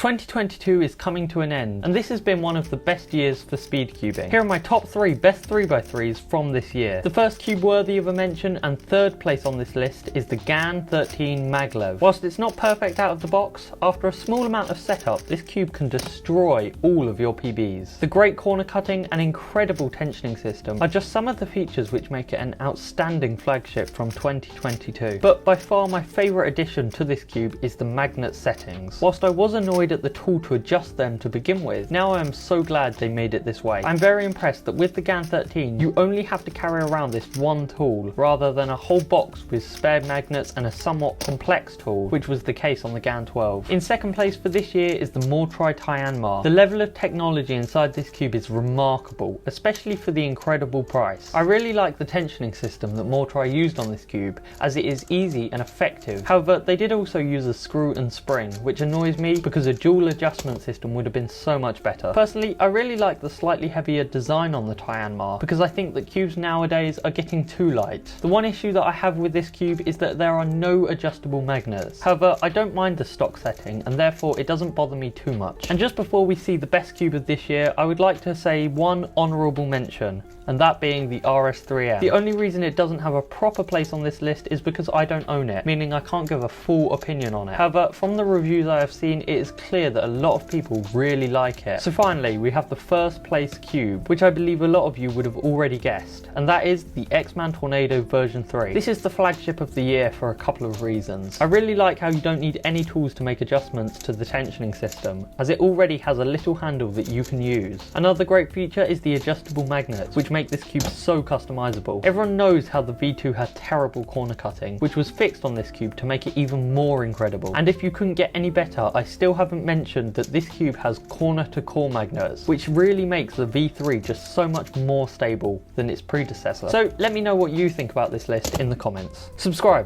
2022 is coming to an end, and this has been one of the best years for speed cubing. Here are my top 3 best 3x3s from this year. The first cube worthy of a mention and third place on this list is the GAN 13 Maglev. Whilst it's not perfect out of the box, after a small amount of setup, this cube can destroy all of your PBs. The great corner cutting and incredible tensioning system are just some of the features which make it an outstanding flagship from 2022. But by far my favourite addition to this cube is the magnet settings. Whilst I was annoyed at the tool to adjust them to begin with, now I am so glad they made it this way. I'm very impressed that with the GAN 13 you only have to carry around this one tool rather than a whole box with spare magnets and a somewhat complex tool, which was the case on the GAN 12. In second place for this year is the Mortri Tianma. The level of technology inside this cube is remarkable, especially for the incredible price. I really like the tensioning system that Mortri used on this cube, as it is easy and effective. However, they did also use a screw and spring, which annoys me because a dual adjustment system would have been so much better. Personally, I really like the slightly heavier design on the Tianma because I think that cubes nowadays are getting too light. The one issue that I have with this cube is that there are no adjustable magnets. However, I don't mind the stock setting and therefore it doesn't bother me too much. And just before we see the best cube of this year, I would like to say one honourable mention, and that being the RS3M. The only reason it doesn't have a proper place on this list is because I don't own it, meaning I can't give a full opinion on it. However, from the reviews I have seen, it is clear that a lot of people really like it. So finally, we have the first place cube, which I believe a lot of you would have already guessed, and that is the X-Man Tornado version 3. This is the flagship of the year for a couple of reasons. I really like how you don't need any tools to make adjustments to the tensioning system, as it already has a little handle that you can use. Another great feature is the adjustable magnets, which make this cube so customizable. Everyone knows how the V2 had terrible corner cutting, which was fixed on this cube to make it even more incredible. And if you couldn't get any better, I still haven't mentioned that this cube has corner to core magnets, which really makes the V3 just so much more stable than its predecessor. So let me know what you think about this list in the comments. Subscribe.